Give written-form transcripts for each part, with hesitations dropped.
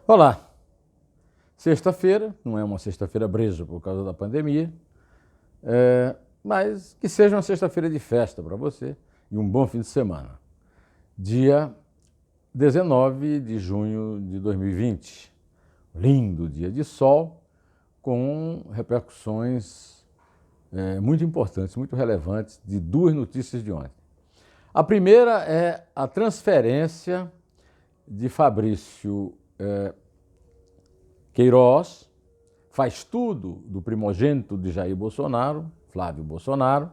Olá, sexta-feira, não é uma sexta-feira breja por causa da pandemia, mas que seja uma sexta-feira de festa para você e um bom fim de semana. Dia 19 de junho de 2020, lindo dia de sol, com repercussões muito importantes, muito relevantes de duas notícias de ontem. A primeira é a transferência de Fabrício Queiroz, faz tudo do primogênito de Jair Bolsonaro, Flávio Bolsonaro,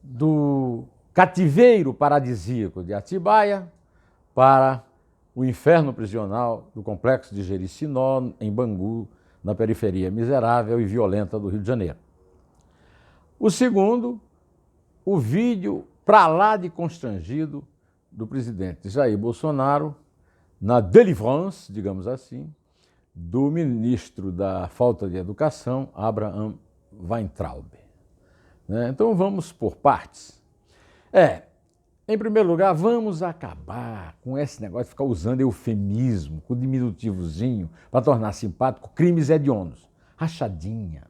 do cativeiro paradisíaco de Atibaia para o inferno prisional do complexo de Jericinó, em Bangu, na periferia miserável e violenta do Rio de Janeiro. O segundo, o vídeo pra lá de constrangido do presidente Jair Bolsonaro na délivrance, digamos assim, do ministro da Falta de Educação, Abraham Weintraub. Então vamos por partes. Em primeiro lugar, vamos acabar com esse negócio de ficar usando eufemismo, com diminutivozinho, para tornar simpático crimes hediondos. Rachadinha,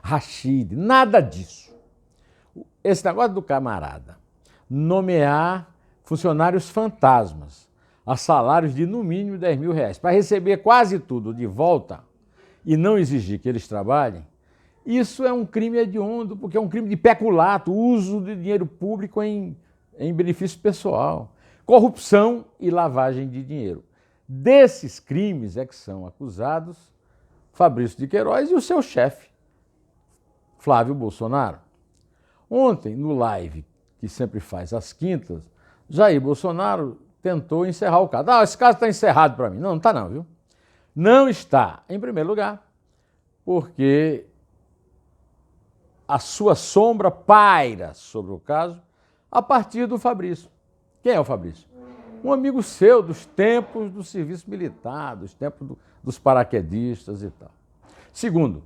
rachide, nada disso. Esse negócio do camarada nomear funcionários fantasmas a salários de no mínimo R$10.000 para receber quase tudo de volta e não exigir que eles trabalhem, isso é um crime hediondo, porque é um crime de peculato, uso de dinheiro público em benefício pessoal, corrupção e lavagem de dinheiro. Desses crimes é que são acusados Fabrício de Queiroz e o seu chefe, Flávio Bolsonaro. Ontem, no live que sempre faz às quintas, Jair Bolsonaro tentou encerrar o caso. Esse caso está encerrado para mim. Não, não está não, viu? Não está, em primeiro lugar, porque a sua sombra paira sobre o caso a partir do Fabrício. Quem é o Fabrício? Um amigo seu dos tempos do serviço militar, dos tempos dos paraquedistas e tal. Segundo,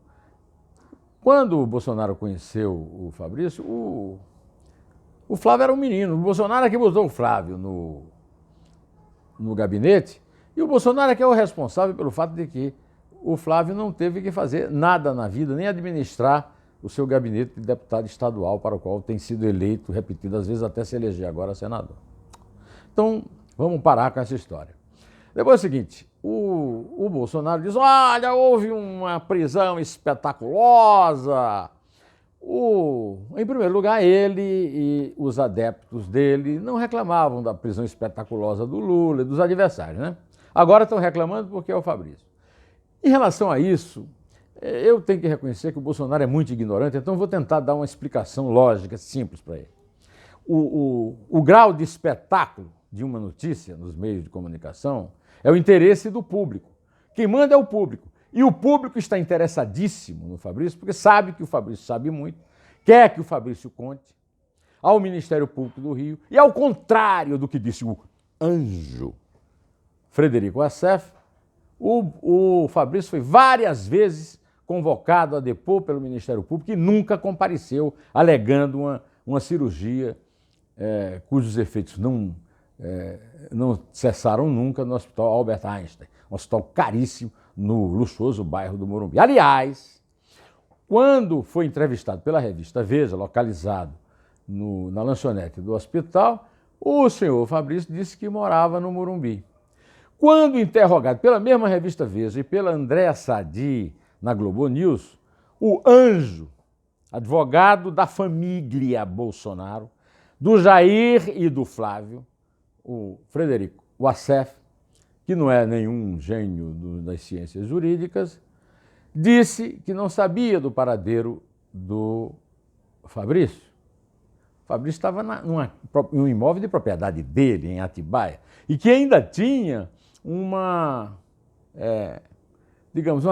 quando o Bolsonaro conheceu o Fabrício, o Flávio era um menino. O Bolsonaro é que botou o Flávio no gabinete, e o Bolsonaro é que é o responsável pelo fato de que o Flávio não teve que fazer nada na vida, nem administrar o seu gabinete de deputado estadual, para o qual tem sido eleito repetidas vezes, até se eleger agora senador. Então, vamos parar com essa história. Depois é o seguinte, o Bolsonaro diz, olha, houve uma prisão espetaculosa. Em primeiro lugar, ele e os adeptos dele não reclamavam da prisão espetaculosa do Lula e dos adversários, né? Agora estão reclamando porque é o Fabrício. Em relação a isso, eu tenho que reconhecer que o Bolsonaro é muito ignorante, então vou tentar dar uma explicação lógica, simples para ele. O grau de espetáculo de uma notícia nos meios de comunicação é o interesse do público. Quem manda é o público. E o público está interessadíssimo no Fabrício, porque sabe que o Fabrício sabe muito, quer que o Fabrício conte ao Ministério Público do Rio, e ao contrário do que disse o anjo Frederico Assef, o Fabrício foi várias vezes convocado a depor pelo Ministério Público e nunca compareceu, alegando uma cirurgia cujos efeitos não cessaram nunca no Hospital Albert Einstein, um hospital caríssimo no luxuoso bairro do Morumbi. Aliás, quando foi entrevistado pela revista Veja, localizado na lanchonete do hospital, o senhor Fabrício disse que morava no Morumbi. Quando interrogado pela mesma revista Veja e pela Andréa Sadi na Globo News, o anjo, advogado da família Bolsonaro, do Jair e do Flávio, o Frederico Assef, que não é nenhum gênio das ciências jurídicas, disse que não sabia do paradeiro do Fabrício. O Fabrício estava em um imóvel de propriedade dele, em Atibaia, e que ainda tinha uma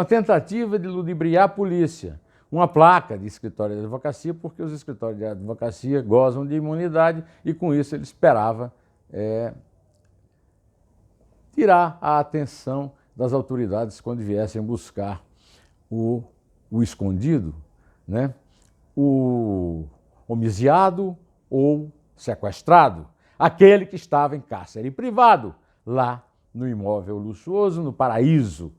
tentativa de ludibriar a polícia, uma placa de escritório de advocacia, porque os escritórios de advocacia gozam de imunidade e com isso ele esperava tirar a atenção das autoridades quando viessem buscar o escondido, né? O homiziado ou sequestrado, aquele que estava em cárcere privado lá no imóvel luxuoso, no Paraíso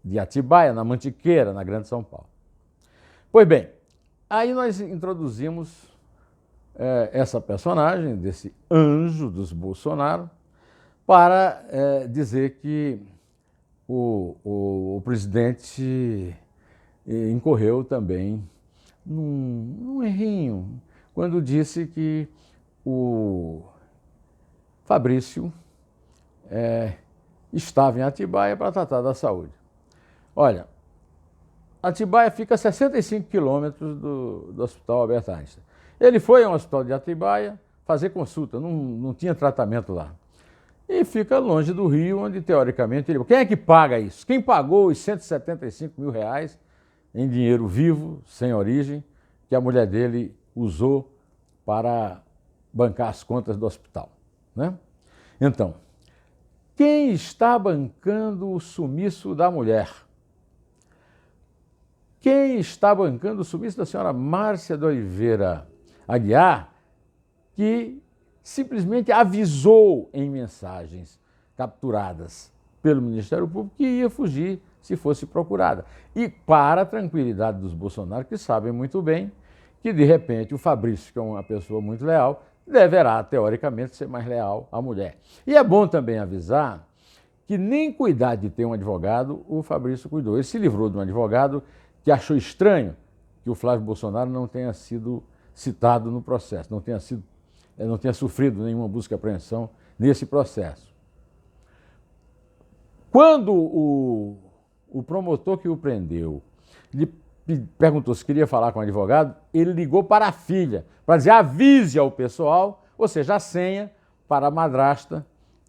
de Atibaia, na Mantiqueira, na Grande São Paulo. Pois bem, aí nós introduzimos essa personagem, desse anjo dos Bolsonaro, para dizer que o presidente incorreu também num errinho, quando disse que o Fabrício estava em Atibaia para tratar da saúde. Olha, Atibaia fica a 65 quilômetros do Hospital Albert Einstein. Ele foi ao Hospital de Atibaia fazer consulta, não tinha tratamento lá. E fica longe do Rio, onde teoricamente ele... Quem é que paga isso? Quem pagou os 175 mil reais em dinheiro vivo, sem origem, que a mulher dele usou para bancar as contas do hospital, né? Então, quem está bancando o sumiço da mulher? Quem está bancando o sumiço da senhora Márcia de Oliveira Aguiar, que simplesmente avisou em mensagens capturadas pelo Ministério Público que ia fugir se fosse procurada. E para a tranquilidade dos Bolsonaro, que sabem muito bem que, de repente, o Fabrício, que é uma pessoa muito leal, deverá, teoricamente, ser mais leal à mulher. E é bom também avisar que nem cuidar de ter um advogado, o Fabrício cuidou. Ele se livrou de um advogado que achou estranho que o Flávio Bolsonaro não tenha sido citado no processo, não tenha sofrido nenhuma busca e apreensão nesse processo. Quando o promotor que o prendeu lhe perguntou se queria falar com o advogado, ele ligou para a filha, para dizer avise ao pessoal, ou seja, a senha para a madrasta,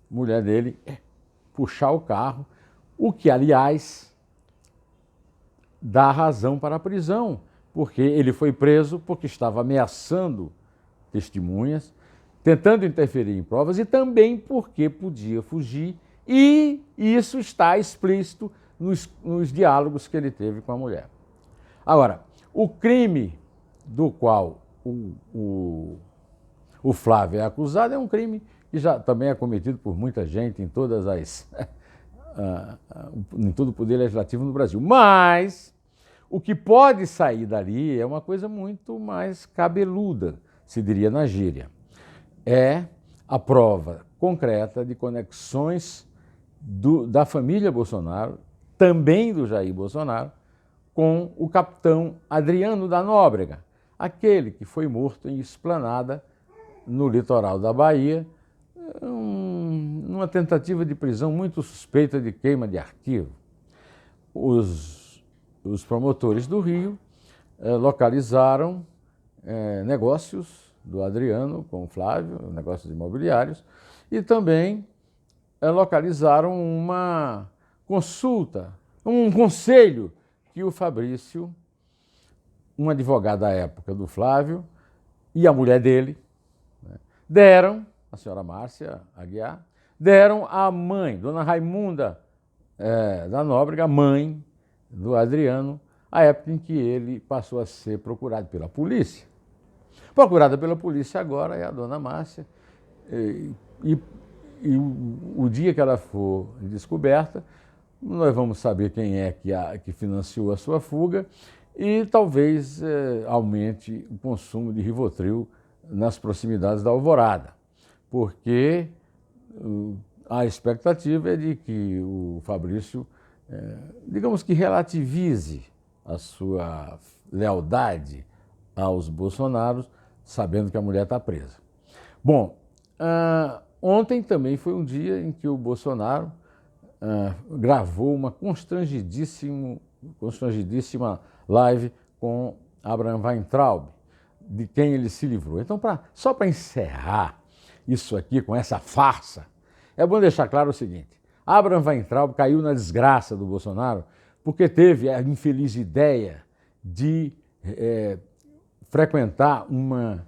mulher dele, puxar o carro, o que, aliás, dá razão para a prisão, porque ele foi preso porque estava ameaçando testemunhas, tentando interferir em provas e também porque podia fugir, e isso está explícito nos diálogos que ele teve com a mulher. Agora, o crime do qual o Flávio é acusado é um crime que já também é cometido por muita gente em em todo o poder legislativo no Brasil. Mas o que pode sair dali é uma coisa muito mais cabeluda, se diria na gíria. É a prova concreta de conexões da família Bolsonaro, também do Jair Bolsonaro, com o capitão Adriano da Nóbrega, aquele que foi morto em Esplanada, no litoral da Bahia, numa tentativa de prisão muito suspeita de queima de arquivo. Os promotores do Rio localizaram negócios do Adriano com o Flávio, negócios imobiliários, e também localizaram uma consulta, um conselho que o Fabrício, um advogado da época do Flávio, e a mulher dele, deram, a senhora Márcia Aguiar, deram à mãe, dona Raimunda da Nóbrega, mãe do Adriano, a época em que ele passou a ser procurado pela polícia. Procurada pela polícia agora é a dona Márcia, e o dia que ela for descoberta, nós vamos saber quem é que financiou a sua fuga e talvez aumente o consumo de Rivotril nas proximidades da Alvorada, porque a expectativa é de que o Fabrício, digamos que relativize a sua lealdade aos Bolsonaros, sabendo que a mulher está presa. Bom, ontem também foi um dia em que o Bolsonaro gravou uma constrangidíssima live com Abraham Weintraub, de quem ele se livrou. Então, só para encerrar isso aqui com essa farsa, é bom deixar claro o seguinte: Abraham Weintraub caiu na desgraça do Bolsonaro porque teve a infeliz ideia de frequentar uma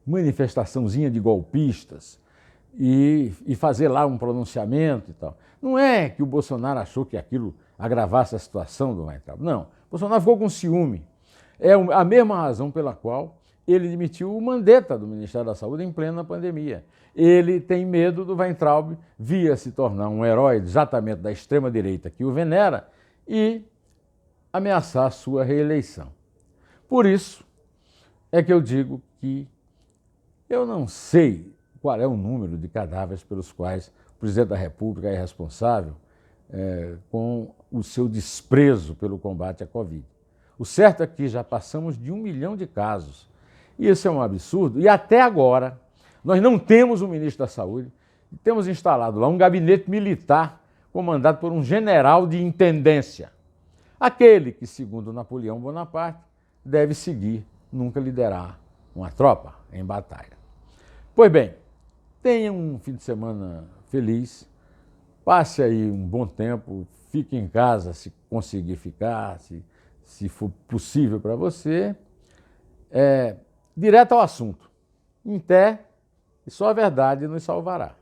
manifestaçãozinha de golpistas e fazer lá um pronunciamento e tal. Não é que o Bolsonaro achou que aquilo agravasse a situação do Weintraub, não. O Bolsonaro ficou com ciúme. É a mesma razão pela qual ele demitiu o Mandetta do Ministério da Saúde em plena pandemia. Ele tem medo do Weintraub vir se tornar um herói exatamente da extrema-direita que o venera e ameaçar sua reeleição. Por isso é que eu digo que eu não sei qual é o número de cadáveres pelos quais o presidente da República é responsável com o seu desprezo pelo combate à Covid. O certo é que já passamos de 1 milhão de casos. E isso é um absurdo. E até agora, nós não temos um ministro da Saúde. Temos instalado lá um gabinete militar comandado por um general de intendência. Aquele que, segundo Napoleão Bonaparte, deve seguir, nunca liderar uma tropa em batalha. Pois bem, tenha um fim de semana feliz, passe aí um bom tempo, fique em casa se conseguir ficar, se for possível para você. Direto ao assunto. Em pé, e só a verdade nos salvará.